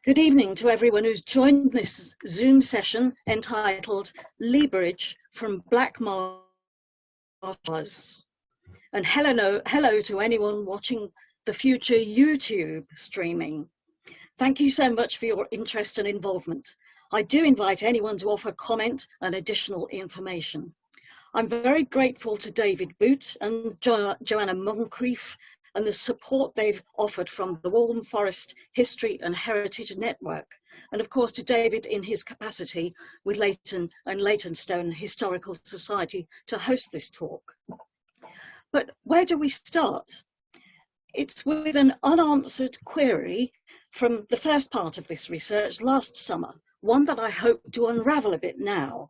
Good evening to everyone who's joined this Zoom session entitled Leverage from Black Marsh. And hello to anyone watching the future YouTube streaming. Thank you so much for your interest and involvement. I do invite anyone to offer comment and additional information. I'm very grateful to David Boot and Joanna Moncrief and the support they've offered from the Waltham Forest History and Heritage Network, and of course to David in his capacity with Leyton&Leytonstone Historical Society to host this talk. But where do we start? It's with an unanswered query from the first part of this research last summer, one that I hope to unravel a bit now.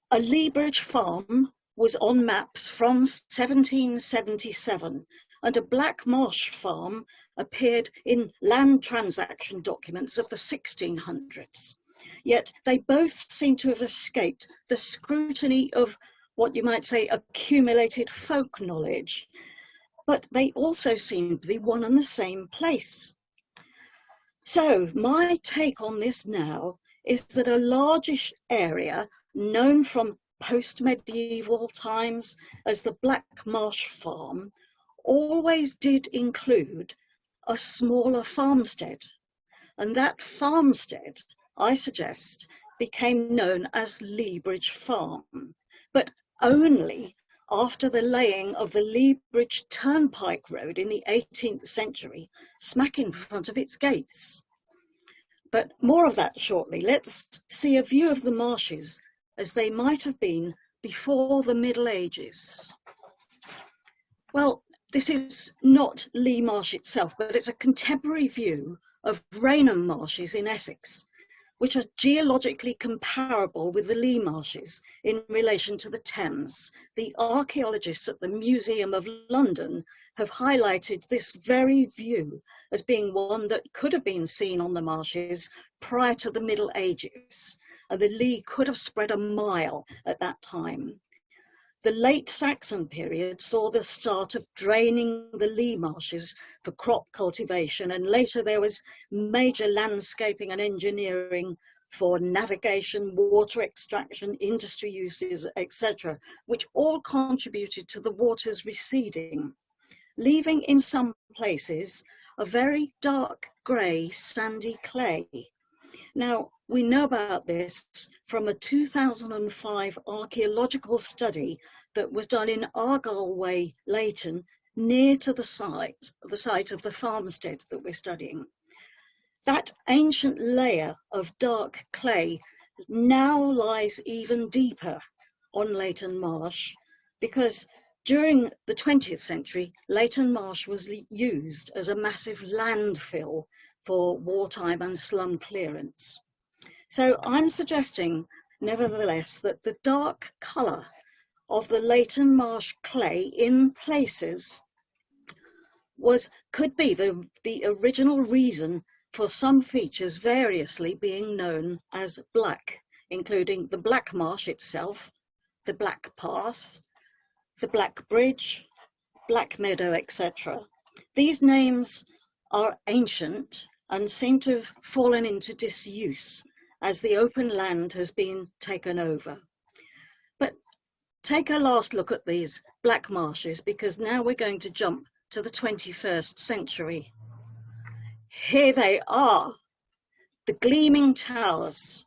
A Leverage farm was on maps from 1777, and a Black Marsh farm appeared in land transaction documents of the 1600s. Yet they both seem to have escaped the scrutiny of what you might say accumulated folk knowledge, but they also seem to be one and the same place. So my take on this now is that a largish area known from post-medieval times as the Black Marsh farm always did include a smaller farmstead, and that farmstead, I suggest, became known as Leverage Farm, but only after the laying of the Leverage Turnpike Road in the 18th century, smack in front of its gates. But more of that shortly. Let's see a view of the marshes as they might have been before the Middle Ages. Well, this is not Lee Marsh itself, but it's a contemporary view of Rainham Marshes in Essex, which are geologically comparable with the Lee Marshes in relation to the Thames. The archaeologists at the Museum of London have highlighted this very view as being one that could have been seen on the marshes prior to the Middle Ages, and the Lee could have spread a mile at that time. The late Saxon period saw the start of draining the Lee marshes for crop cultivation, and later there was major landscaping and engineering for navigation, water extraction, industry uses, etc., which all contributed to the waters receding, leaving in some places a very dark grey sandy clay. Now, we know about this from a 2005 archaeological study that was done in Argyle Way, Leyton, near to the site of the farmstead that we're studying. That ancient layer of dark clay now lies even deeper on Leyton Marsh, because during the 20th century, Leyton Marsh was used as a massive landfill for wartime and slum clearance. So I'm suggesting, nevertheless, that the dark colour of the Leyton Marsh clay in places could be the original reason for some features variously being known as black, including the Black Marsh itself, the Black Path, the Black Bridge, Black Meadow, etc. These names are ancient and seem to have fallen into disuse as the open land has been taken over. But take a last look at these Black Marshes, because now we're going to jump to the 21st century. Here they are, the gleaming towers.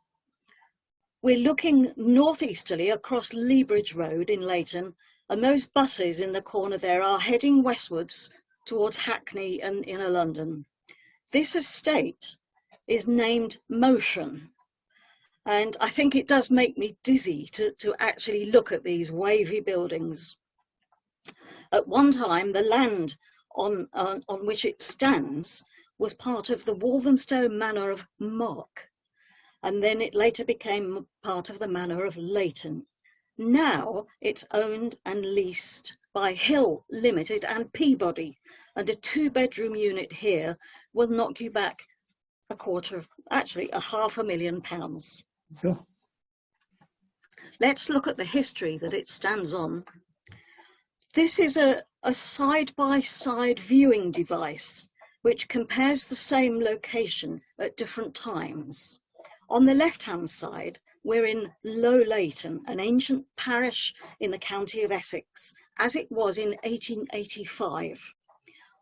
We're looking northeasterly across Leverage Road in Leyton, and those buses in the corner there are heading westwards towards Hackney and inner London. This estate is named Motion, and I think it does make me dizzy to actually look at these wavy buildings. At one time, the land on which it stands was part of the Walthamstow Manor of Mark, and then it later became part of the Manor of Leyton. Now it's owned and leased by Hill Limited and Peabody, and a 2-bedroom unit here will knock you back £500,000. Sure. Let's look at the history that it stands on. This is a side-by-side viewing device which compares the same location at different times. On the left-hand side, we're in Low Leyton, an ancient parish in the county of Essex, as it was in 1885.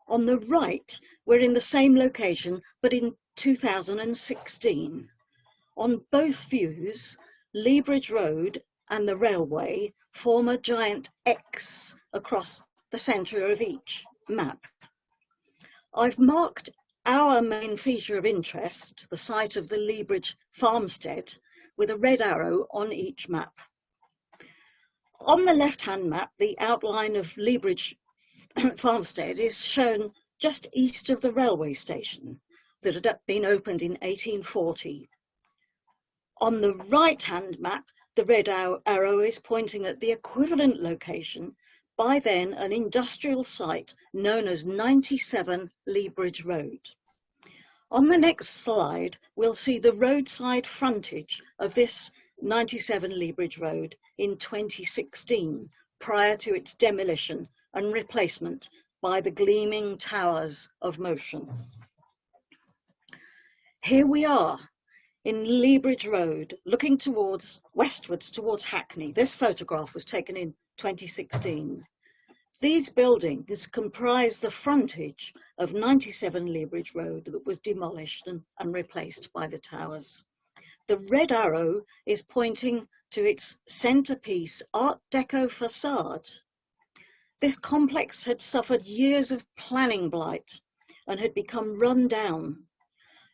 On the right, we're in the same location, but in 2016. On both views, Leybridge Road and the railway form a giant X across the centre of each map. I've marked our main feature of interest, the site of the Leybridge farmstead, with a red arrow on each map. On the left-hand map, the outline of Leybridge farmstead is shown just east of the railway station that had been opened in 1840. On the right-hand map, the red arrow is pointing at the equivalent location, by then an industrial site known as 97 Leybridge Road. On the next slide, we'll see the roadside frontage of this 97 Leybridge Road in 2016, prior to its demolition and replacement by the gleaming towers of Motion. Here we are in Leybridge Road, looking westwards towards Hackney. This photograph was taken in 2016. These buildings comprise the frontage of 97 Leybridge Road that was demolished and replaced by the towers. The red arrow is pointing to its centrepiece Art Deco facade. This complex had suffered years of planning blight and had become run down.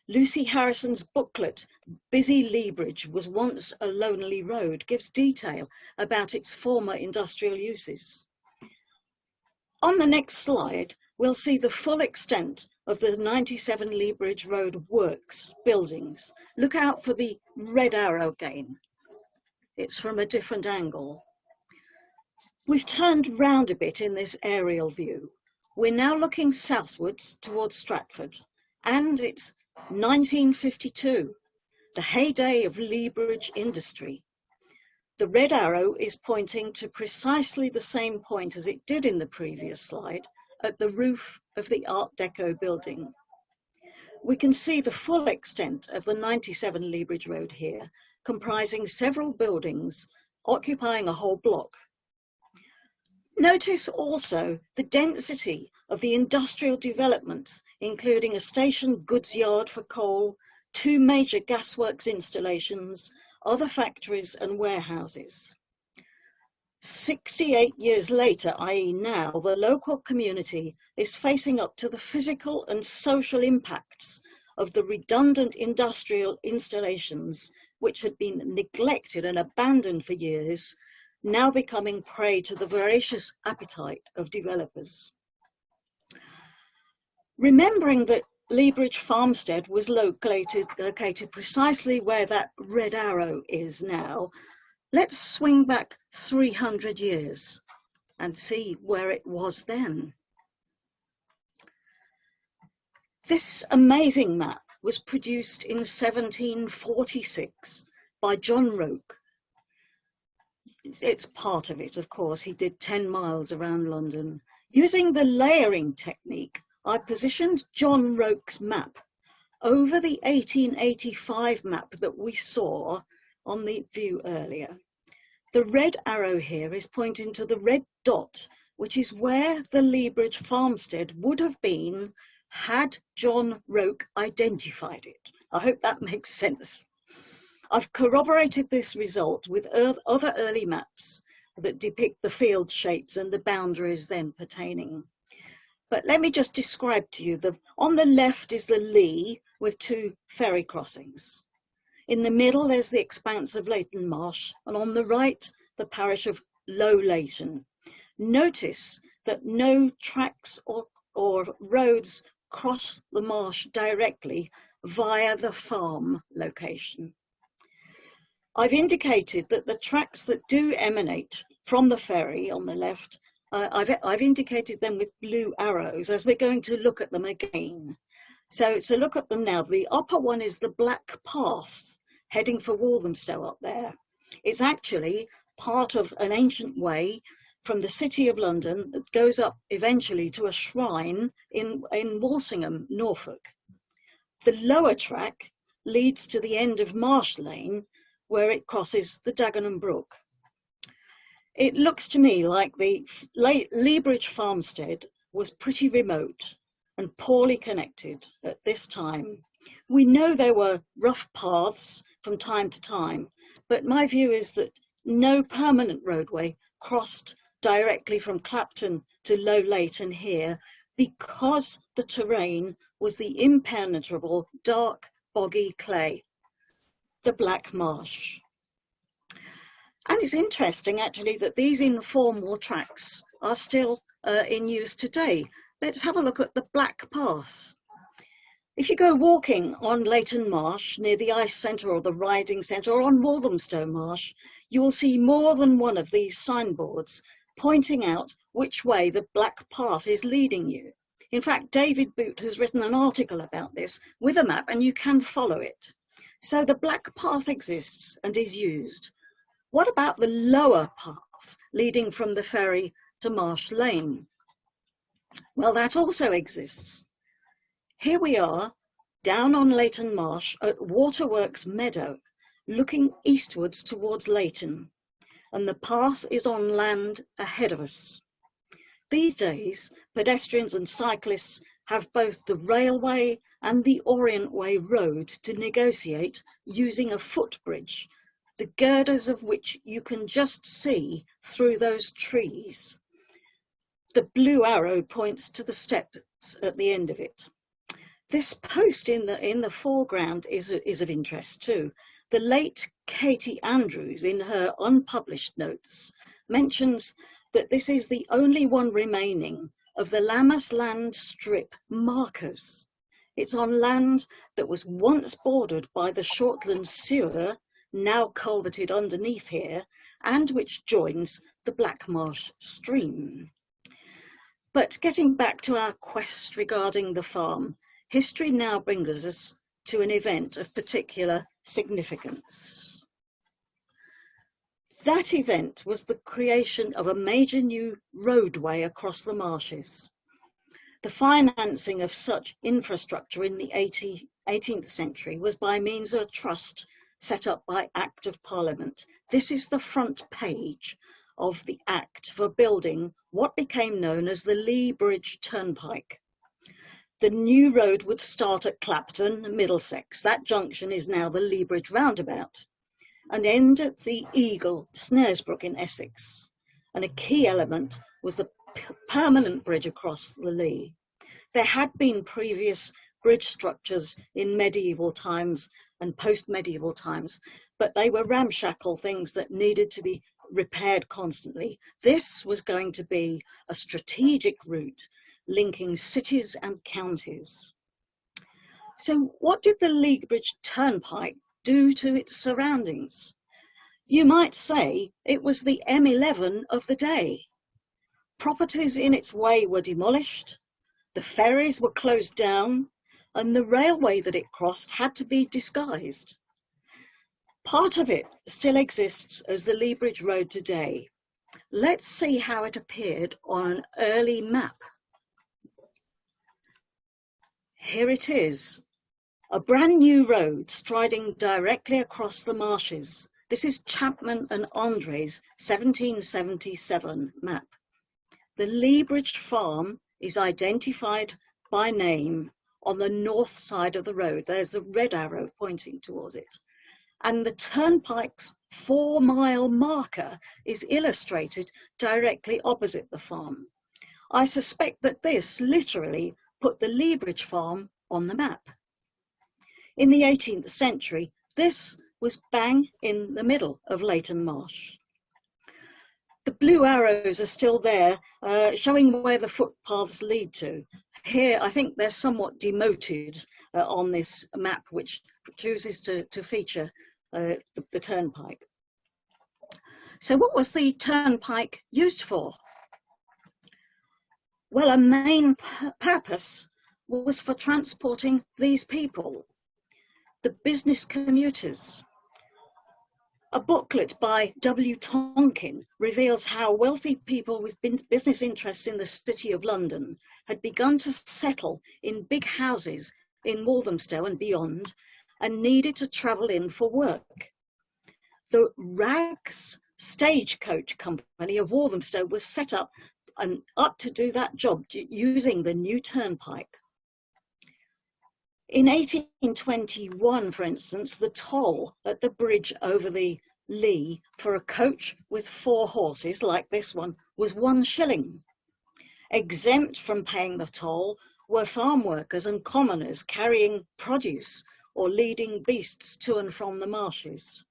Lucy Harrison's booklet, Busy Leybridge Was Once a Lonely Road, gives detail about its former industrial uses. On the next slide, we'll see the full extent of the 97 Leybridge Road works, buildings. Look out for the red arrow again. It's from a different angle. We've turned round a bit in this aerial view. We're now looking southwards towards Stratford, and it's 1952, the heyday of Leybridge industry. The red arrow is pointing to precisely the same point as it did in the previous slide, at the roof of the Art Deco building. We can see the full extent of the 97 Leybridge Road here, comprising several buildings occupying a whole block. Notice also the density of the industrial development, including a station goods yard for coal, 2 major gasworks installations, other factories and warehouses. 68 years later, i.e. now, the local community is facing up to the physical and social impacts of the redundant industrial installations which had been neglected and abandoned for years, now becoming prey to the voracious appetite of developers. Remembering that Leybridge Farmstead was located precisely where that red arrow is now, let's swing back 300 years and see where it was then. This amazing map was produced in 1746 by John Roke. It's part of it, of course. He did 10 miles around London. Using the layering technique, I positioned John Roke's map over the 1885 map that we saw on the view earlier. The red arrow here is pointing to the red dot, which is where the Leybridge farmstead would have been had John Roke identified it. I hope that makes sense. I've corroborated this result with other early maps that depict the field shapes and the boundaries then pertaining. But let me just describe to you, on the left is the Lee with 2 ferry crossings. In the middle there's the expanse of Leyton Marsh, and on the right the parish of Low Leyton. Notice that no tracks or roads cross the marsh directly via the farm location. I've indicated that the tracks that do emanate from the ferry on the left, I've indicated them with blue arrows as we're going to look at them again. So look at them now. The upper one is the Black Path heading for Walthamstow up there. It's actually part of an ancient way from the City of London that goes up eventually to a shrine in Walsingham, Norfolk. The lower track leads to the end of Marsh Lane, where it crosses the Dagenham Brook. It looks to me like the Leybridge farmstead was pretty remote and poorly connected at this time. We know there were rough paths from time to time, but my view is that no permanent roadway crossed directly from Clapton to Low Leyton here, because the terrain was the impenetrable, dark, boggy clay, the Black Marsh. And it's interesting, actually, that these informal tracks are still in use today. Let's have a look at the Black Path. If you go walking on Leyton Marsh, near the Ice Centre or the Riding Centre, or on Walthamstow Marsh, you will see more than one of these signboards pointing out which way the Black Path is leading you. In fact, David Boot has written an article about this with a map, and you can follow it. So the Black Path exists and is used. What about the lower path leading from the ferry to Marsh Lane? Well, that also exists. Here we are, down on Leyton Marsh at Waterworks Meadow, looking eastwards towards Leyton, and the path is on land ahead of us. These days, pedestrians and cyclists have both the railway and the Orient Way road to negotiate using a footbridge, the girders of which you can just see through those trees. The blue arrow points to the steps at the end of it. This post in the foreground is of interest too. The late Katie Andrews, in her unpublished notes, mentions that this is the only one remaining of the Lammas Land Strip markers. It's on land that was once bordered by the Shortland Sewer, now culverted underneath here, and which joins the Black Marsh stream. But getting back to our quest regarding the farm, history now brings us to an event of particular significance. That event was the creation of a major new roadway across the marshes. The financing of such infrastructure in the 18th century was by means of a trust set up by Act of Parliament. This is the front page of the Act for building what became known as the Leybridge Turnpike. The new road would start at Clapton, Middlesex. That junction is now the Leybridge roundabout, and end at the Eagle, Snaresbrook in Essex. And a key element was the permanent bridge across the Lea. There had been previous bridge structures in medieval times and post-medieval times, but they were ramshackle things that needed to be repaired constantly. This was going to be a strategic route linking cities and counties. So what did the Leybridge Turnpike do to its surroundings? You might say it was the M11 of the day. Properties in its way were demolished, the ferries were closed down, and the railway that it crossed had to be disguised. Part of it still exists as the Leybridge Road today. Let's see how it appeared on an early map. Here it is, a brand new road striding directly across the marshes. This is Chapman and Andre's 1777 map. The Leybridge farm is identified by name on the north side of the road. There's a red arrow pointing towards it. And the turnpike's 4-mile marker is illustrated directly opposite the farm. I suspect that this literally put the Leybridge farm on the map. In the 18th century, this was bang in the middle of Leyton Marsh. The blue arrows are still there, showing where the footpaths lead to. Here, I think they're somewhat demoted on this map, which chooses to feature the turnpike. So what was the turnpike used for? Well, a main purpose was for transporting these people, the business commuters. A booklet by W. Tonkin reveals how wealthy people with business interests in the City of London had begun to settle in big houses in Walthamstow and beyond, and needed to travel in for work. The Rags Stagecoach Company of Walthamstow was set up to do that job using the new turnpike. In 1821, for instance, the toll at the bridge over the Lea for a coach with 4 horses, like this one, was 1 shilling. Exempt from paying the toll were farm workers and commoners carrying produce or leading beasts to and from the marshes.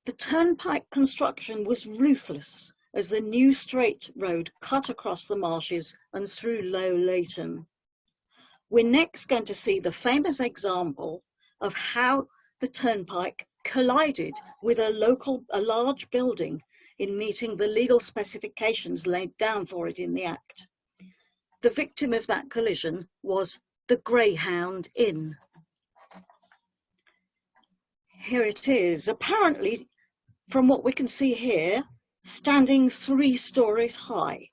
The turnpike construction was ruthless, as the new straight road cut across the marshes and through Low Leyton. We're next going to see the famous example of how the turnpike collided with a large building in meeting the legal specifications laid down for it in the Act. The victim of that collision was the Greyhound Inn. Here it is, apparently, from what we can see here, standing 3 stories high,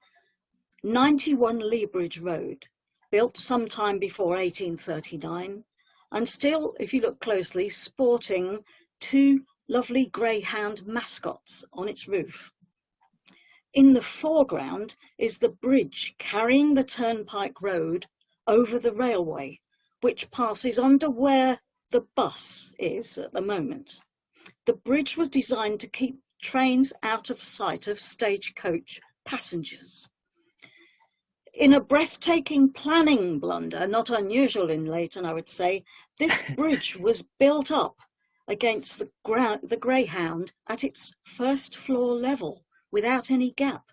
91 Leabridge Road, built sometime before 1839, and still, if you look closely, sporting 2 lovely greyhound mascots on its roof. In the foreground is the bridge carrying the turnpike road over the railway, which passes under where the bus is at the moment. The bridge was designed to keep trains out of sight of stagecoach passengers. In a breathtaking planning blunder, not unusual in Leyton, I would say, this bridge was built up against the Greyhound at its 1st floor level without any gap,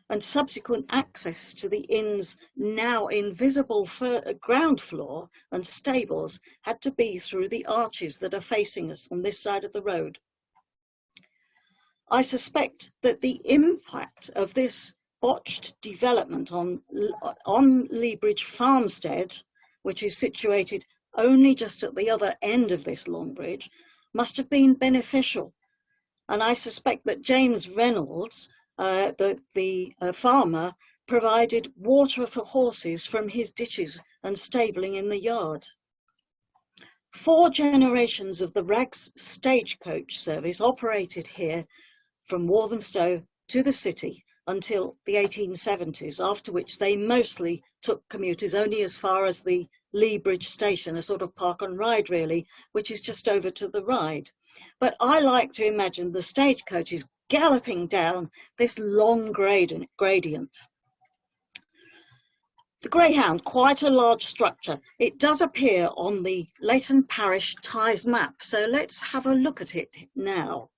and subsequent access to the inn's now invisible ground floor and stables had to be through the arches that are facing us on this side of the road. I suspect that the impact of this botched development on Leabridge Farmstead, which is situated only just at the other end of this long bridge, must have been beneficial. And I suspect that James Reynolds, the farmer, provided water for horses from his ditches and stabling in the yard. 4 generations of the Rags stagecoach service operated here from Walthamstow to the city until the 1870s, after which they mostly took commuters only as far as the Leabridge station, a sort of park and ride really, which is just over to the right. But I like to imagine the stagecoaches galloping down this long gradient. The Greyhound, quite a large structure. It does appear on the Leyton Parish Ties map, so let's have a look at it now.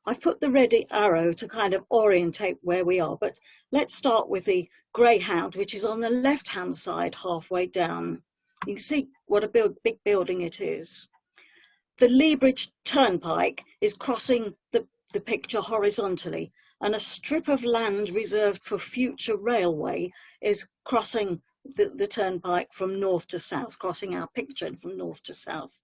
I've put the red arrow to kind of orientate where we are, but let's start with the Greyhound, which is on the left-hand side, halfway down. You can see what a big building it is. The Leabridge Turnpike is crossing the picture horizontally, and a strip of land reserved for future railway is crossing the turnpike from north to south, crossing our picture from north to south.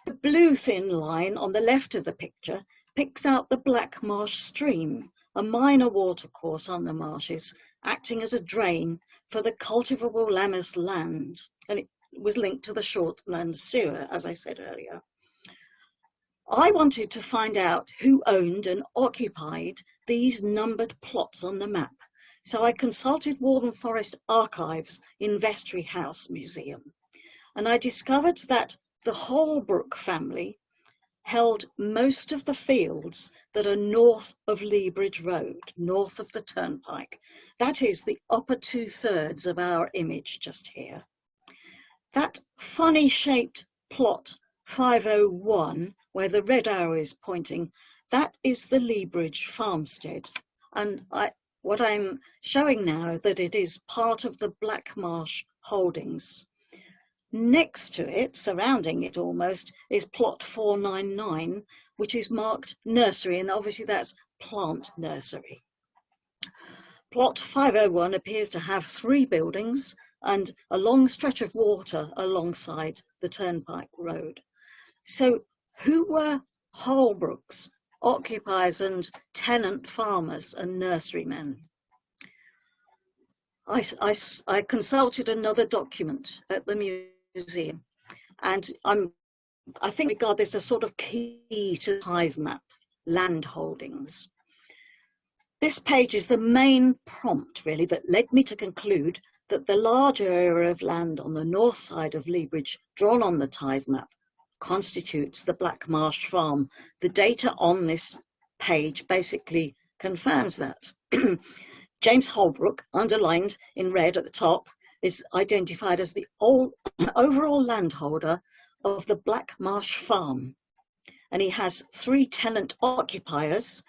The blue thin line on the left of the picture picks out the Black Marsh stream, a minor watercourse on the marshes, acting as a drain for the cultivable Lammas land, and it was linked to the Shortland sewer, as I said earlier. I wanted to find out who owned and occupied these numbered plots on the map, so I consulted Waltham Forest Archives in Vestry House Museum, and I discovered that the Holbrook family held most of the fields that are north of Leabridge Road, north of the turnpike. That is the upper 2/3 of our image just here. That funny shaped plot 501, where the red arrow is pointing, that is the Leabridge farmstead. And what I'm showing now that it is part of the Black Marsh holdings. Next to it, surrounding it almost, is plot 499, which is marked nursery, and obviously that's plant nursery. Plot 501 appears to have 3 buildings and a long stretch of water alongside the turnpike road. So who were Holbrooks, occupiers and tenant farmers and nurserymen. I consulted another document at the museum, and I think regard this as sort of key to the tithe map, land holdings. This page is the main prompt, really, that led me to conclude that the larger area of land on the north side of Lea Bridge, drawn on the tithe map, constitutes the Black Marsh Farm. The data on this page basically confirms that. James Holbrook, underlined in red at the top, is identified as the overall landholder of the Black Marsh Farm. And he has 3 tenant occupiers: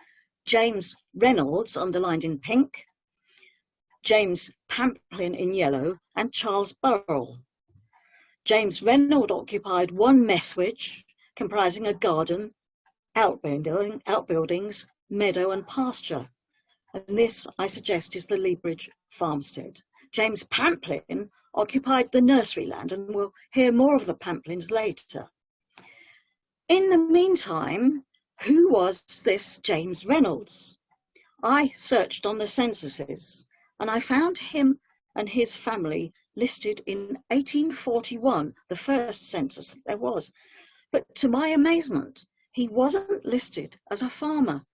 James Reynolds, underlined in pink, James Pamplin in yellow, and Charles Burrell. James Reynolds occupied 1 messuage, comprising a garden, outbuildings, meadow and pasture. And this, I suggest, is the Lea Bridge farmstead. James Pamplin occupied the nursery land, and we'll hear more of the Pamplins later. In the meantime, who was this James Reynolds? I searched on the censuses, and I found him and his family listed in 1841, the first census there was. But to my amazement, he wasn't listed as a farmer.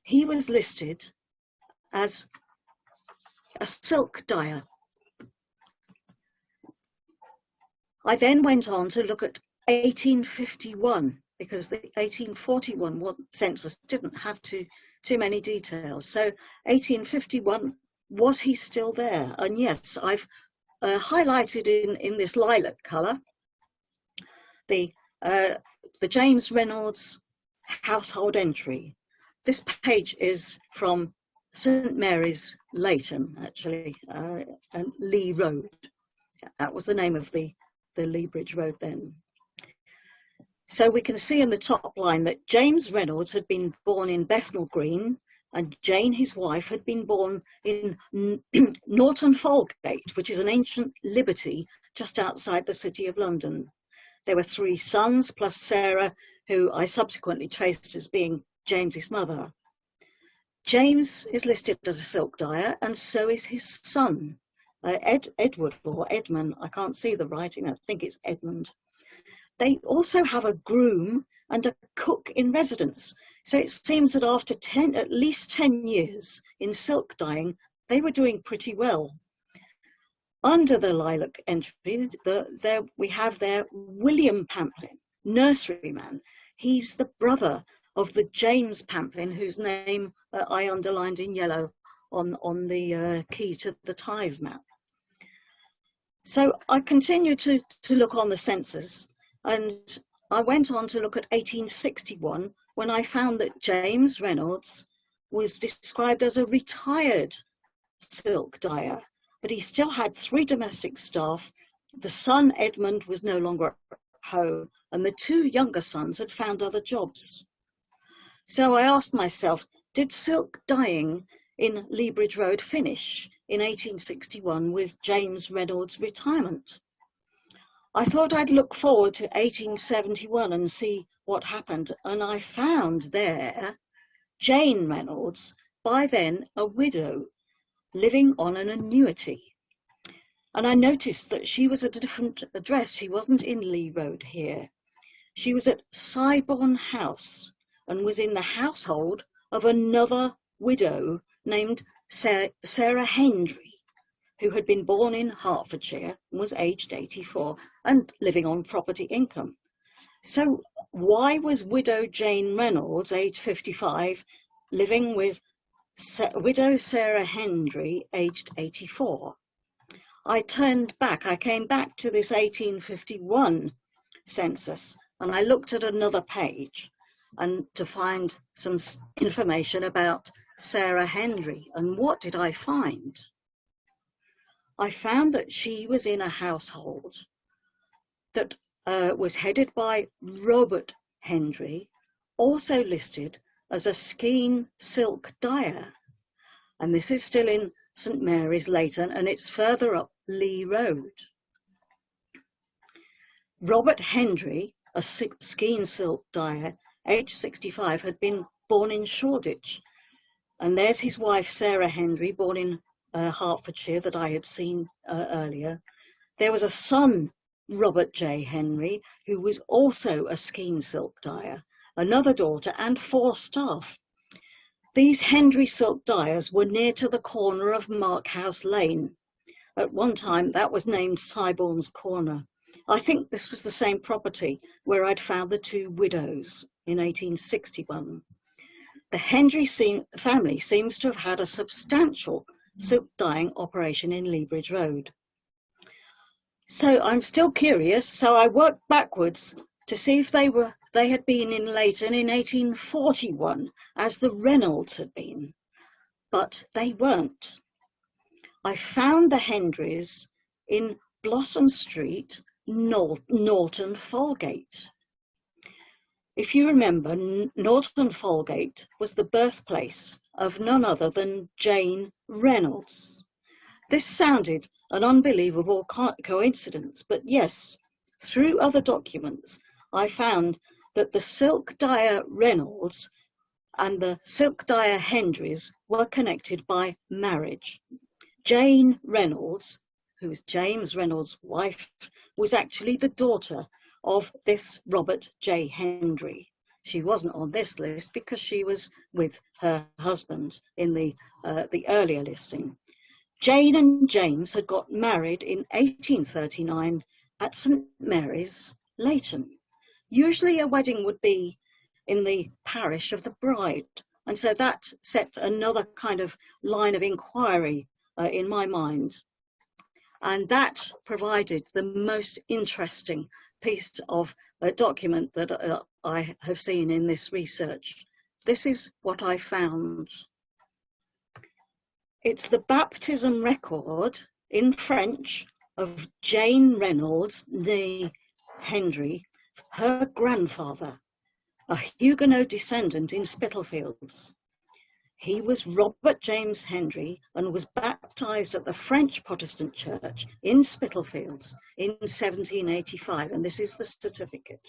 He was listed as a silk dyer. I then went on to look at 1851, because the 1841 census didn't have too many details. So 1851, was he still there? And yes, I've highlighted in this lilac colour the James Reynolds household entry. This page is from St Mary's, Leyton, actually, and Lee Road. That was the name of the Lea Bridge Road then. So we can see in the top line that James Reynolds had been born in Bethnal Green, and Jane, his wife, had been born in Norton Folgate, which is an ancient liberty just outside the City of London. There were 3 sons, plus Sarah, who I subsequently traced as being James's mother. James is listed as a silk dyer, and so is his son, Edward or Edmund. I can't see the writing, I think it's Edmund. They also have a groom and a cook in residence. So it seems that after at least 10 years in silk dyeing, they were doing pretty well. Under the lilac entry, we have there William Pamplin, nurseryman. He's the brother of the James Pamplin, whose name I underlined in yellow on the key to the tithe map. So I continued to look on the census, and I went on to look at 1861, when I found that James Reynolds was described as a retired silk dyer, but he still had 3 domestic staff. The son, Edmund, was no longer at home, and the 2 younger sons had found other jobs. So I asked myself, did silk dyeing in Lea Bridge Road finish in 1861 with James Reynolds' retirement? I thought I'd look forward to 1871 and see what happened, and I found there Jane Reynolds, by then a widow, living on an annuity. And I noticed that she was at a different address. She wasn't in Lea Road here. She was at Syborn House and was in the household of another widow named Sarah Hendry, who had been born in Hertfordshire and was aged 84 and living on property income. So why was widow Jane Reynolds, aged 55, living with widow Sarah Hendry, aged 84? I came back to this 1851 census, and I looked at another page and to find some information about Sarah Hendry. And what did I find? I found that she was in a household that was headed by Robert Hendry, also listed as a skein silk dyer. And this is still in St Mary's, Leyton, and it's further up Lea Road. Robert Hendry, a skein silk dyer, aged 65, had been born in Shoreditch. And there's his wife, Sarah Hendry, born in Hertfordshire, that I had seen earlier. There was a son, Robert J. Henry, who was also a skein silk dyer, another daughter, and 4 staff. These Hendry silk dyers were near to the corner of Markhouse Lane. At one time, that was named Sybourne's Corner. I think this was the same property where I'd found the 2 widows in 1861. The Hendry family seems to have had a substantial silk dyeing operation in Leabridge Road. So I'm still curious, so I worked backwards to see if they had been in Leyton in 1841, as the Reynolds had been, but they weren't. I found the Hendrys in Blossom Street, Norton Folgate. If you remember, Norton Folgate was the birthplace of none other than Jane Reynolds. This sounded an unbelievable coincidence, but yes, through other documents, I found that the silk dyer Reynolds and the silk dyer Hendrys were connected by marriage. Jane Reynolds, who was James Reynolds' wife, was actually the daughter of this Robert J. Hendry. She wasn't on this list because she was with her husband in the earlier listing. Jane and James had got married in 1839 at St. Mary's, Leyton. Usually a wedding would be in the parish of the bride, and so that set another kind of line of inquiry in my mind. And that provided the most interesting piece of a document that I have seen in this research. This is what I found. It's the baptism record in French of Jane Reynolds, née Hendry, her grandfather, a Huguenot descendant in Spitalfields. He was Robert James Hendry and was baptized at the French Protestant Church in Spitalfields in 1785, and this is the certificate.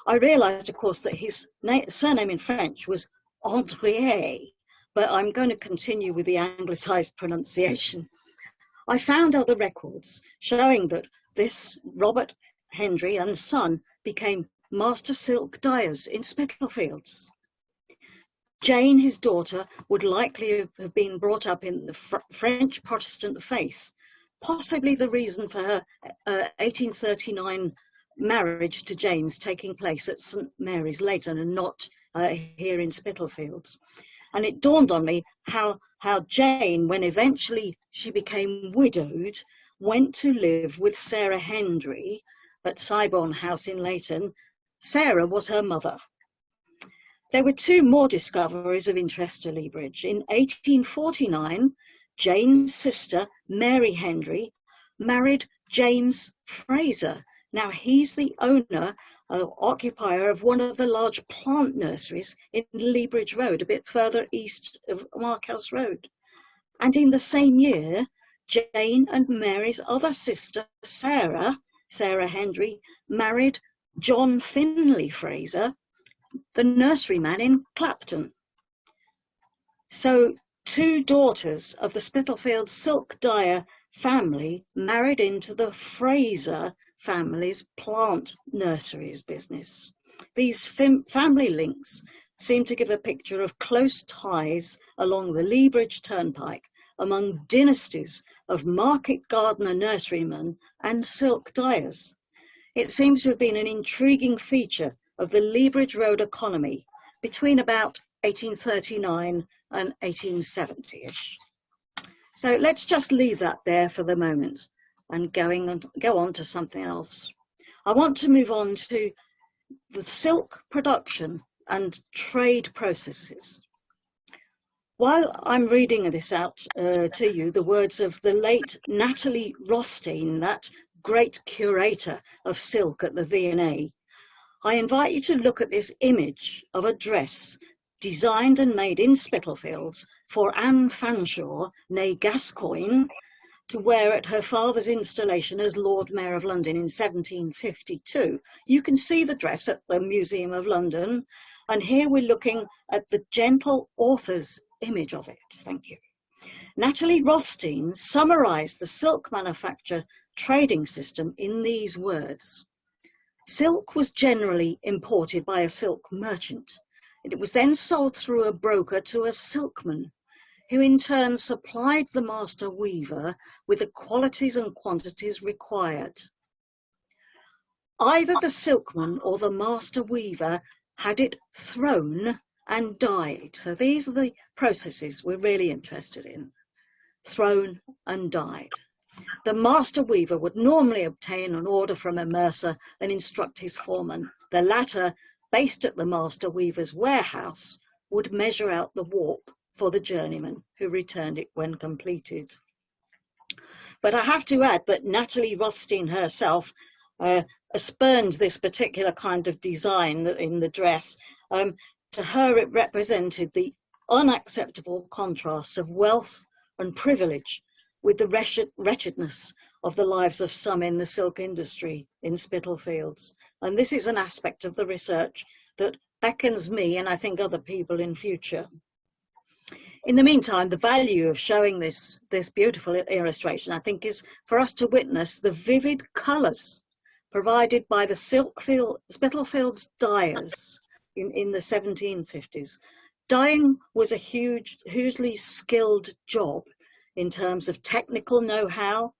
I realized, of course, that his surname in French was Andrier, but I'm going to continue with the anglicized pronunciation. I found other records showing that this Robert Hendry and son became master silk dyers in Spitalfields. Jane, his daughter, would likely have been brought up in the French Protestant faith, possibly the reason for her 1839 marriage to James taking place at St. Mary's Leyton and not here in Spitalfields. And it dawned on me how Jane, when eventually she became widowed, went to live with Sarah Hendry at Sybourne House in Leyton. Sarah was her mother. There were 2 more discoveries of interest to Leabridge. In 1849, Jane's sister, Mary Hendry, married James Fraser. Now, he's the owner, occupier of one of the large plant nurseries in Leabridge Road, a bit further east of Markhouse Road. And in the same year, Jane and Mary's other sister, Sarah Hendry, married John Finley Fraser, the nurseryman in Clapton. So 2 daughters of the Spitalfields silk dyer family married into the Fraser family's plant nurseries business. These family links seem to give a picture of close ties along the Leabridge Turnpike among dynasties of market gardener nurserymen and silk dyers. It seems to have been an intriguing feature of the Leabridge Road economy between about 1839 and 1870-ish. So let's just leave that there for the moment and go on to something else. I want to move on to the silk production and trade processes. While I'm reading this out to you, the words of the late Natalie Rothstein, that great curator of silk at the V&A, I invite you to look at this image of a dress designed and made in Spitalfields for Anne Fanshawe, née Gascoigne, to wear at her father's installation as Lord Mayor of London in 1752. You can see the dress at the Museum of London, And here we're looking at the gentle author's image of it. Thank you. Natalie Rothstein summarized the silk manufacture trading system in these words. Silk was generally imported by a silk merchant, and it was then sold through a broker to a silkman, who in turn supplied the master weaver with the qualities and quantities required. Either the silkman or the master weaver had it thrown and dyed. So these are the processes we're really interested in. Thrown and dyed. The master weaver would normally obtain an order from a mercer and instruct his foreman. The latter, based at the master weaver's warehouse, would measure out the warp for the journeyman, who returned it when completed. But I have to add that Natalie Rothstein herself spurned this particular kind of design in the dress. To her, it represented the unacceptable contrast of wealth and privilege with the wretchedness of the lives of some in the silk industry in Spitalfields. And this is an aspect of the research that beckons me, and I think other people, in future. In the meantime, the value of showing this beautiful illustration, I think, is for us to witness the vivid colours provided by the Spitalfields dyers in the 1750s. Dyeing was a hugely skilled job in terms of technical know-how,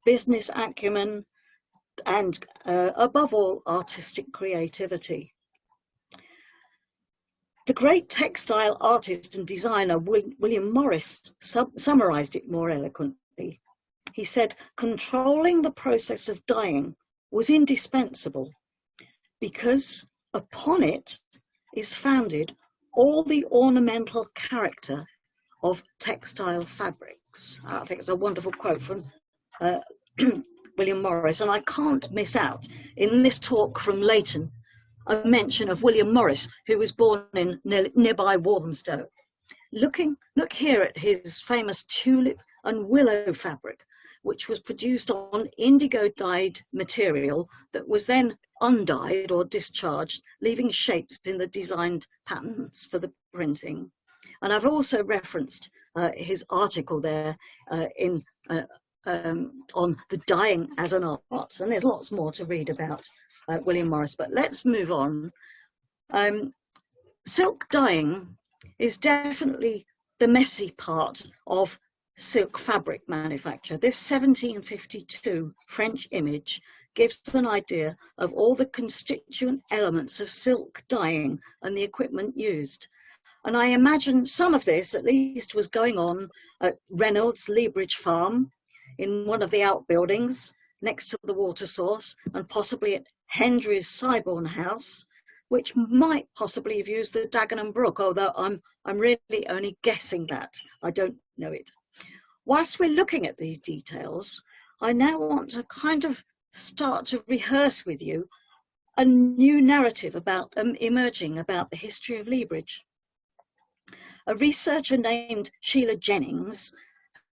business acumen, and above all, artistic creativity. The great textile artist and designer William Morris summarised it more eloquently. He said, controlling the process of dyeing was indispensable because upon it is founded all the ornamental character of textile fabrics. I think it's a wonderful quote from William Morris, and I can't miss out in this talk from Leyton a mention of William Morris, who was born in nearby Walthamstow. Look here at his famous tulip and willow fabric, which was produced on indigo dyed material that was then undyed or discharged, leaving shapes in the designed patterns for the printing. And I've also referenced his article there on the dyeing as an art, and there's lots more to read about William Morris, but let's move on. Silk dyeing is definitely the messy part of silk fabric manufacture. This 1752 French image gives an idea of all the constituent elements of silk dyeing and the equipment used. And I imagine some of this, at least, was going on at Reynolds' Leabridge farm, in one of the outbuildings next to the water source, and possibly at Hendry's Syborn house, which might possibly have used the Dagenham Brook, although I'm really only guessing that. I don't know it. Whilst we're looking at these details, I now want to kind of start to rehearse with you a new narrative about emerging about the history of Leabridge. A researcher named Sheila Jennings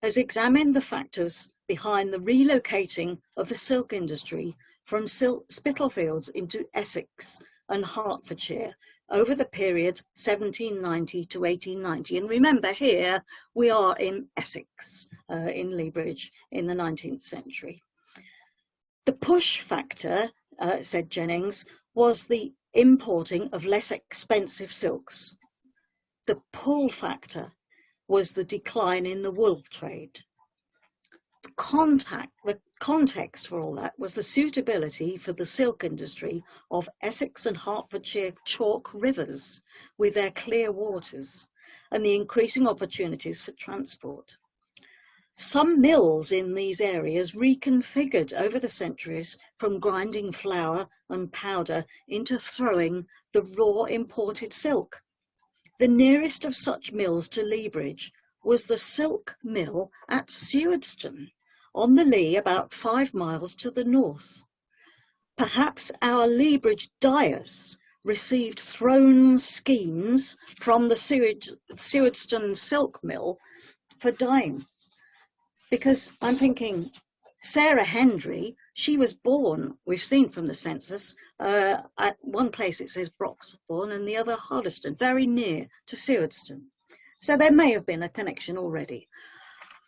has examined the factors behind the relocating of the silk industry from Spitalfields into Essex and Hertfordshire over the period 1790 to 1890. And remember, here we are in Essex, in Leabridge, in the 19th century. The push factor, said Jennings, was the importing of less expensive silks. The pull factor was the decline in the wool trade. The context for all that was the suitability for the silk industry of Essex and Hertfordshire chalk rivers with their clear waters and the increasing opportunities for transport. Some mills in these areas reconfigured over the centuries from grinding flour and powder into throwing the raw imported silk. The nearest of such mills to Leabridge was the silk mill at Sewardstone on the Lee, about 5 miles to the north. Perhaps our Leabridge dyers received thrown skeins from the Sewardstone silk mill for dyeing. Because I'm thinking Sarah Hendry She was born, we've seen from the census, at one place it says Broxbourne and the other Hardyston, very near to Sewardstone. So there may have been a connection already.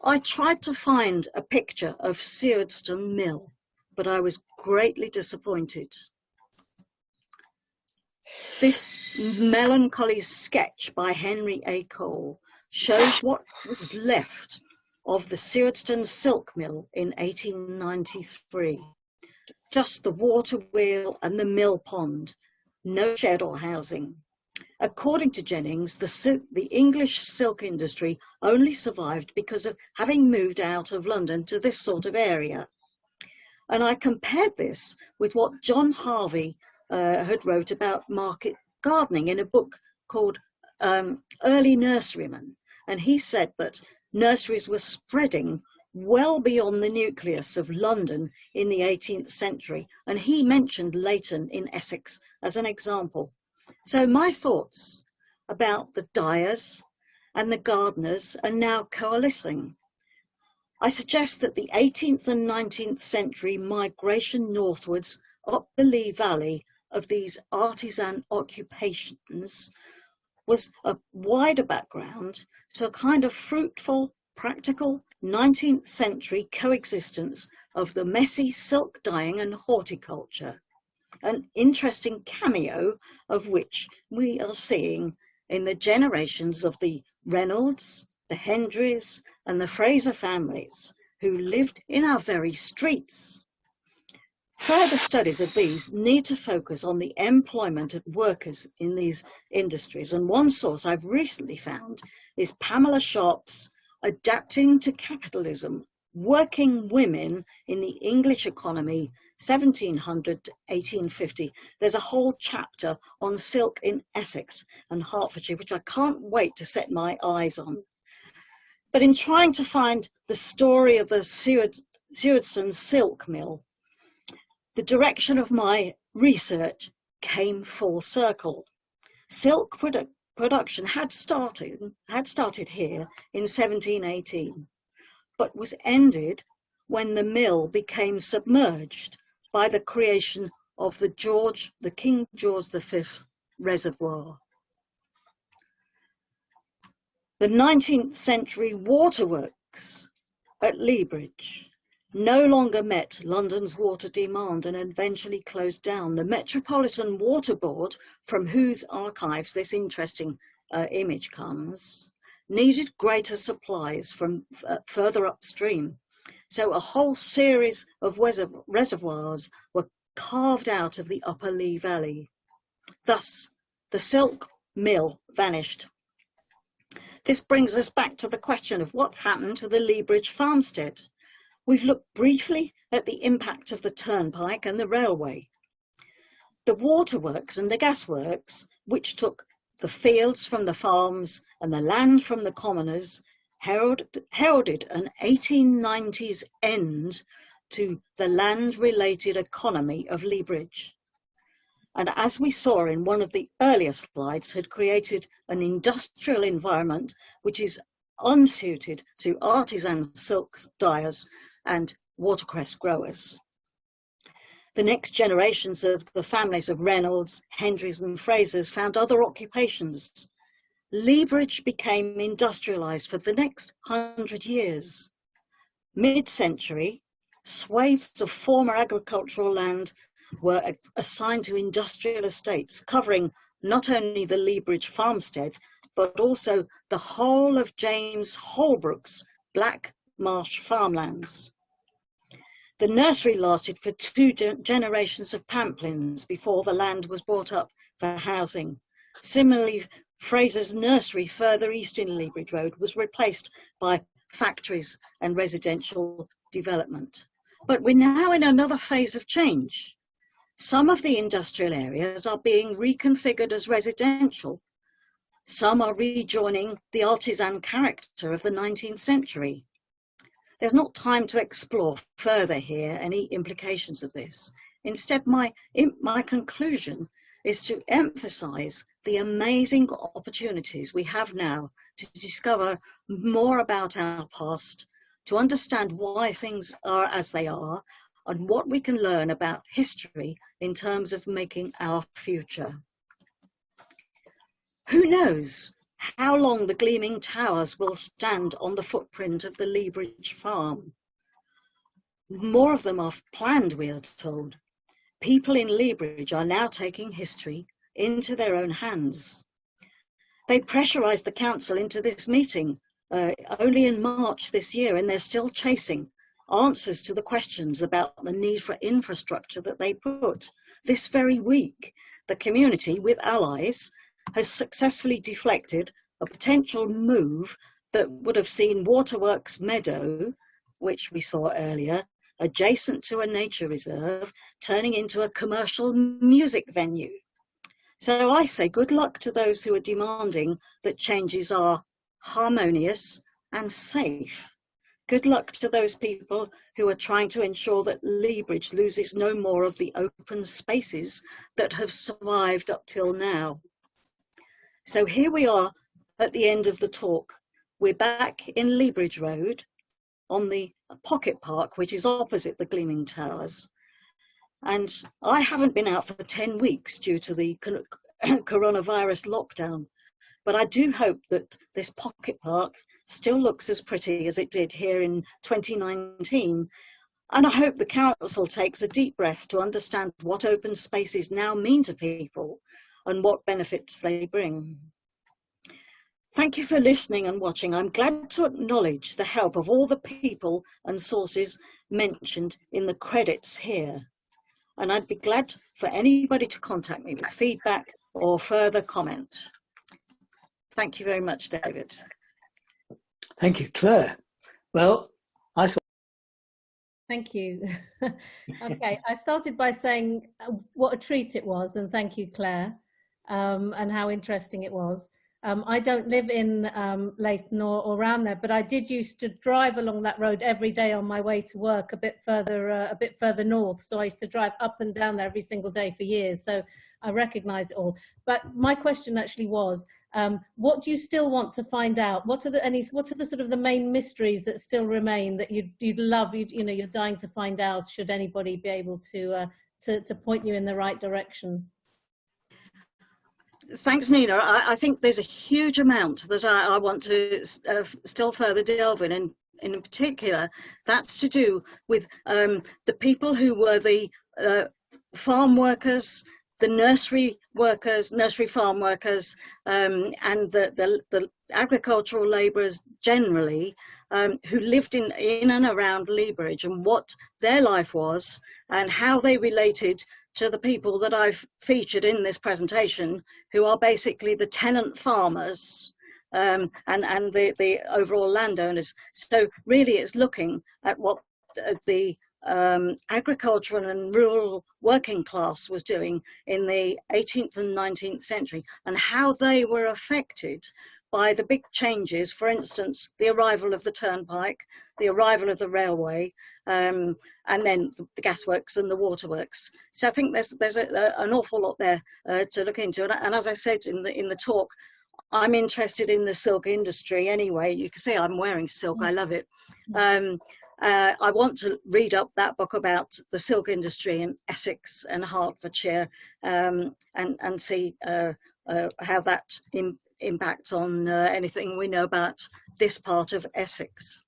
I tried to find a picture of Sewardstone Mill, but I was greatly disappointed. This melancholy sketch by Henry A. Cole shows what was left of the Sewardstone Silk Mill in 1893. Just the water wheel and the mill pond, no shed or housing. According to Jennings, the English silk industry only survived because of having moved out of London to this sort of area. And I compared this with what John Harvey had wrote about market gardening in a book called Early Nurserymen. And he said that nurseries were spreading well beyond the nucleus of London in the 18th century. And he mentioned Leyton in Essex as an example. So my thoughts about the dyers and the gardeners are now coalescing. I suggest that the 18th and 19th century migration northwards up the Lee Valley of these artisan occupations was a wider background to a kind of fruitful, practical 19th century coexistence of the messy silk dyeing and horticulture, an interesting cameo of which we are seeing in the generations of the Reynolds, the Hendrys and the Fraser families who lived in our very streets. Further studies of these need to focus on the employment of workers in these industries, and one source I've recently found is Pamela Sharp's Adapting to Capitalism, Working Women in the English Economy, 1700 to 1850. There's a whole chapter on silk in Essex and Hertfordshire, which I can't wait to set my eyes on. But in trying to find the story of the Sewardstone Silk Mill, the direction of my research came full circle. Silk production had started here in 1718, but was ended when the mill became submerged by the creation of the King George V reservoir. The 19th century waterworks at Leybridge no longer met London's water demand and eventually closed down. The Metropolitan Water Board, from whose archives this interesting image comes, needed greater supplies from further upstream. So a whole series of reservoirs were carved out of the upper Lee Valley. Thus, the silk mill vanished. This brings us back to the question of what happened to the Leybridge farmstead. We've looked briefly at the impact of the turnpike and the railway. The waterworks and the gasworks, which took the fields from the farms and the land from the commoners, heralded an 1890s end to the land-related economy of Leybridge. And as we saw in one of the earlier slides, had created an industrial environment which is unsuited to artisan silk dyers and watercress growers. The next generations of the families of Reynolds, Hendrys and Frasers found other occupations. Leybridge became industrialised for the next 100 years. Mid-century, swathes of former agricultural land were assigned to industrial estates, covering not only the Leybridge farmstead, but also the whole of James Holbrook's Black Marsh farmlands. The nursery lasted for 2 generations of Pamplins before the land was bought up for housing. Similarly, Fraser's nursery further east in Leybridge Road was replaced by factories and residential development. But we're now in another phase of change. Some of the industrial areas are being reconfigured as residential. Some are rejoining the artisan character of the 19th century. There's not time to explore further here any implications of this. Instead, my conclusion is to emphasize the amazing opportunities we have now to discover more about our past, to understand why things are as they are, and what we can learn about history in terms of making our future. Who knows how long the gleaming towers will stand on the footprint of the Leybridge farm? More of them are planned, we are told. People in Leybridge are now taking history into their own hands. They pressurised the council into this meeting only in March this year, and they're still chasing answers to the questions about the need for infrastructure that they put. This very week, the community, with allies, has successfully deflected a potential move that would have seen Waterworks Meadow, which we saw earlier, adjacent to a nature reserve, turning into a commercial music venue. So I say good luck to those who are demanding that changes are harmonious and safe. Good luck to those people who are trying to ensure that Leybridge loses no more of the open spaces that have survived up till now. So here we are at the end of the talk. We're back in Leybridge Road on the Pocket Park, which is opposite the Gleaming Towers. And I haven't been out for 10 weeks due to the coronavirus lockdown, but I do hope that this Pocket Park still looks as pretty as it did here in 2019. And I hope the council takes a deep breath to understand what open spaces now mean to people and what benefits they bring. Thank you for listening and watching. I'm glad to acknowledge the help of all the people and sources mentioned in the credits here. And I'd be glad for anybody to contact me with feedback or further comment. Thank you very much, David. Thank you, Claire. Well, I thought... Thank you. Okay, I started by saying what a treat it was, and thank you, Claire, and how interesting it was. I don't live in Leyton or around there, but I did used to drive along that road every day on my way to work a bit further north. So I used to drive up and down there every single day for years. So I recognise it all. But my question actually was, what do you still want to find out? What are the sort of the main mysteries that still remain that you'd love, you're dying to find out? Should anybody be able to point you in the right direction? Thanks, Nina. I think there's a huge amount that I want to still further delve in, and in particular, that's to do with the people who were the farm workers, the nursery workers, nursery farm workers, and the agricultural labourers generally, who lived in and around Leybridge, and what their life was and how they related to the people that I've featured in this presentation, who are basically the tenant farmers and the overall landowners. So really it's looking at what the agricultural and rural working class was doing in the 18th and 19th century, and how they were affected by the big changes, for instance, the arrival of the turnpike, the arrival of the railway, and then the gasworks and the waterworks. So I think there's an awful lot there to look into. And as I said in the talk, I'm interested in the silk industry anyway. You can see I'm wearing silk, I love it. I want to read up that book about the silk industry in Essex and Hertfordshire, and see how that impacts on anything we know about this part of Essex.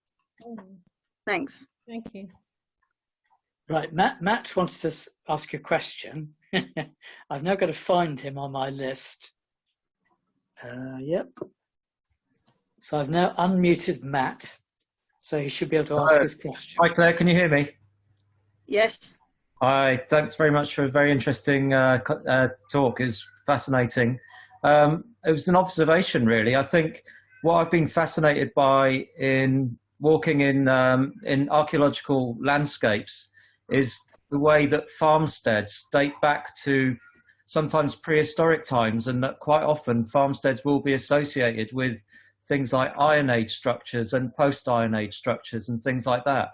Thanks. Thank you. Right, Matt wants to ask a question. I've now got to find him on my list. Yep. So I've now unmuted Matt, so he should be able to ask his question. Hi Claire, can you hear me? Yes. Hi, thanks very much for a very interesting talk. It was fascinating. It was an observation, really. I think what I've been fascinated by in walking in archaeological landscapes is the way that farmsteads date back to sometimes prehistoric times, and that quite often farmsteads will be associated with things like Iron Age structures and post-Iron Age structures and things like that.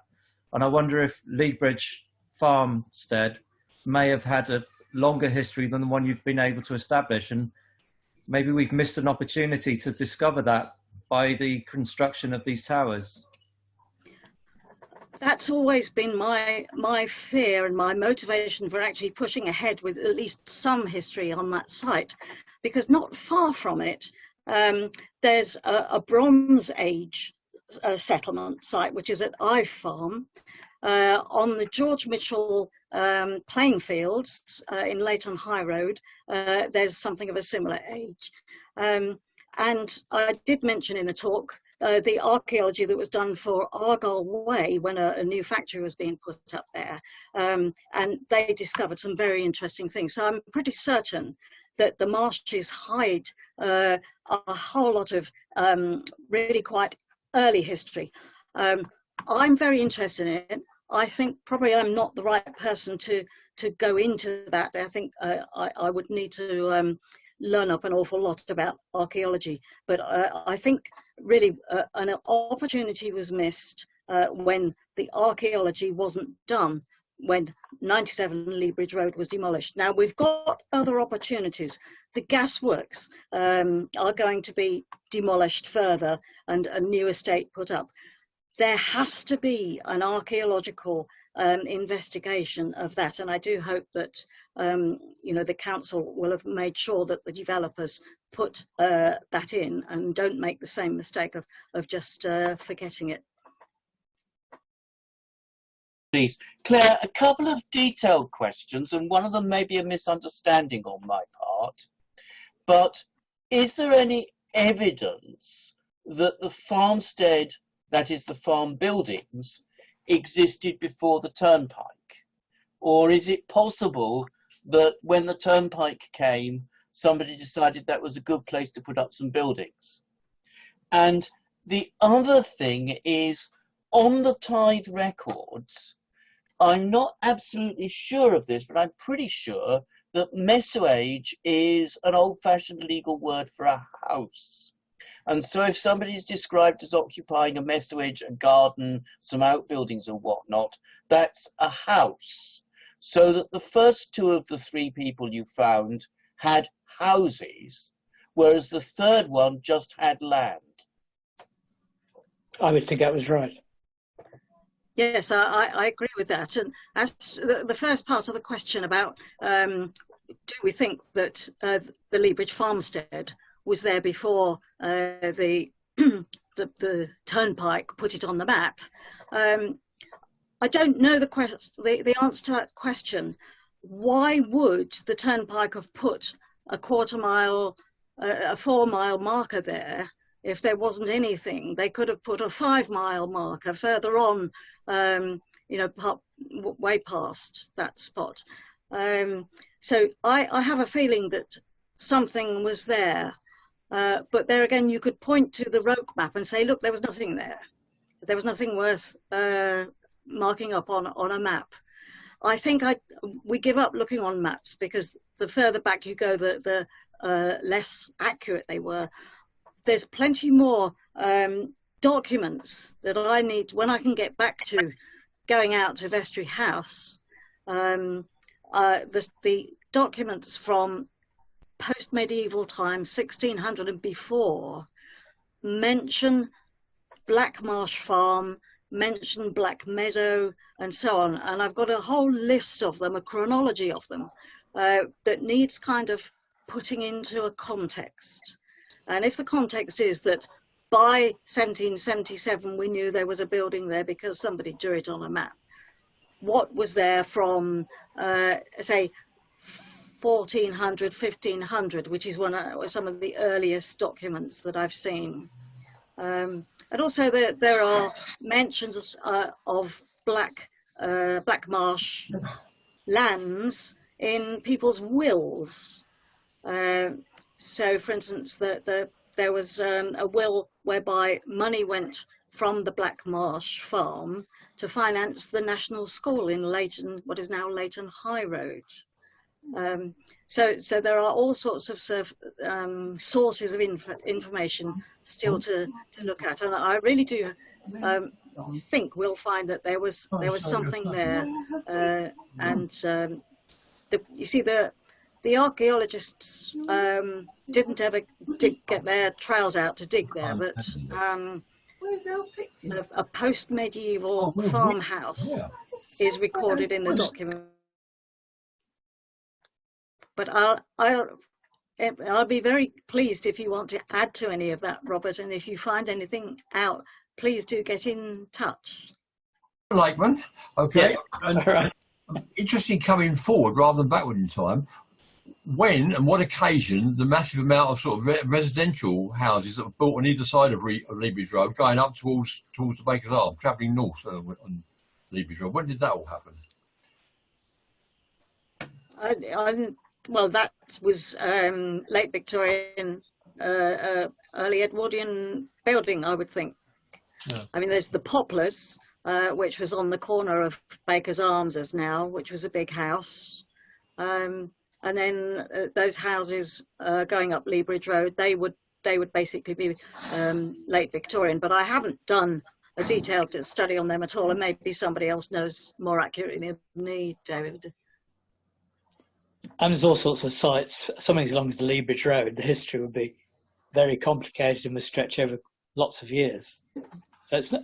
And I wonder if Leybridge farmstead may have had a longer history than the one you've been able to establish, and maybe we've missed an opportunity to discover that by the construction of these towers. that's always been my fear and my motivation for actually pushing ahead with at least some history on that site, because not far from it, there's a Bronze Age settlement site, which is at Ive Farm, on the George Mitchell playing fields in Leyton High Road. There's something of a similar age. And I did mention in the talk the archaeology that was done for Argyle Way when a new factory was being put up there. And they discovered some very interesting things. So I'm pretty certain that the marshes hide a whole lot of really quite early history. I'm very interested in it. I think probably I'm not the right person to go into that. I think I would need to learn up an awful lot about archaeology. But I think really an opportunity was missed when the archaeology wasn't done, when 97 Leabridge Road was demolished. Now we've got other opportunities. The gasworks are going to be demolished further and a new estate put up. There has to be an archaeological investigation of that, and I do hope that you know, the council will have made sure that the developers put that in and don't make the same mistake of just forgetting it. Please, Claire, a couple of detailed questions, and one of them may be a misunderstanding on my part, but is there any evidence that the farmstead, that is the farm buildings, existed before the turnpike? Or is it possible that when the turnpike came, somebody decided that was a good place to put up some buildings? And the other thing is, on the tithe records, I'm not absolutely sure of this, but I'm pretty sure that messuage is an old-fashioned legal word for a house. And so if somebody is described as occupying a messuage, a garden, some outbuildings and whatnot, that's a house. So that the first two of the three people you found had houses, whereas the third one just had land. I would think that was right. Yes, I agree with that. And as the first part of the question about do we think that the Leabridge farmstead was there before the turnpike put it on the map, I don't know the answer to that question. Why would the turnpike have put a 4-mile marker there if there wasn't anything? They could have put a 5-mile marker further on, you know, way past that spot. So I have a feeling that something was there. But there again, you could point to the road map and say, look, there was nothing there. There was nothing worth marking up on a map. I think we give up looking on maps, because the further back you go, the less accurate they were. There's plenty more documents that I need when I can get back to going out to Vestry House. The documents from post-medieval times, 1600 and before, mention Blackmarsh Farm, mention Black Meadow, and so on. And I've got a whole list of them, a chronology of them, that needs kind of putting into a context. And if the context is that by 1777 we knew there was a building there because somebody drew it on a map, what was there from, say, 1400, 1500, which is some of the earliest documents that I've seen. And also there are mentions of Blackmarsh lands in people's wills. So, for instance, there was a will whereby money went from the Blackmarsh farm to finance the National School in Leyton, what is now Leyton High Road. So there are all sorts of sources of information still to look at, and I really do think we'll find that there was something there, and you see the archaeologists didn't ever get their trowels out to dig there, but Where's our pictures? A post-medieval farmhouse is recorded in the document. But I'll be very pleased if you want to add to any of that, Robert, and if you find anything out, please do get in touch. Lakeman, okay. Yeah. And Right. interesting coming forward rather than backward in time. When and what occasion the massive amount of sort of residential houses that were built on either side of Leabridge Road, going up towards the Baker's Arm, travelling north on Leabridge Road? When did that all happen? Well, that was late Victorian, early Edwardian building, I would think. Yeah. I mean, there's the Poplars, which was on the corner of Baker's Arms as now, which was a big house. And then those houses going up Leabridge Road, they would basically be late Victorian. But I haven't done a detailed study on them at all, and maybe somebody else knows more accurately than me, David. And there's all sorts of sites, something as long as the Leabridge Road, the history would be very complicated and would stretch over lots of years. So it's not.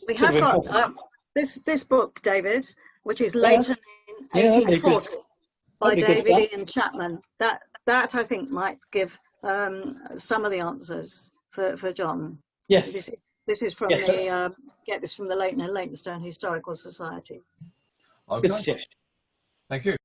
We have got this book, David, which is Leyton in 1840 by David Ian Chapman. That I think might give some of the answers for John. Yes. This is from get this from the Leyton and Leytonstone Historical Society. Okay. Good suggestion. Thank you.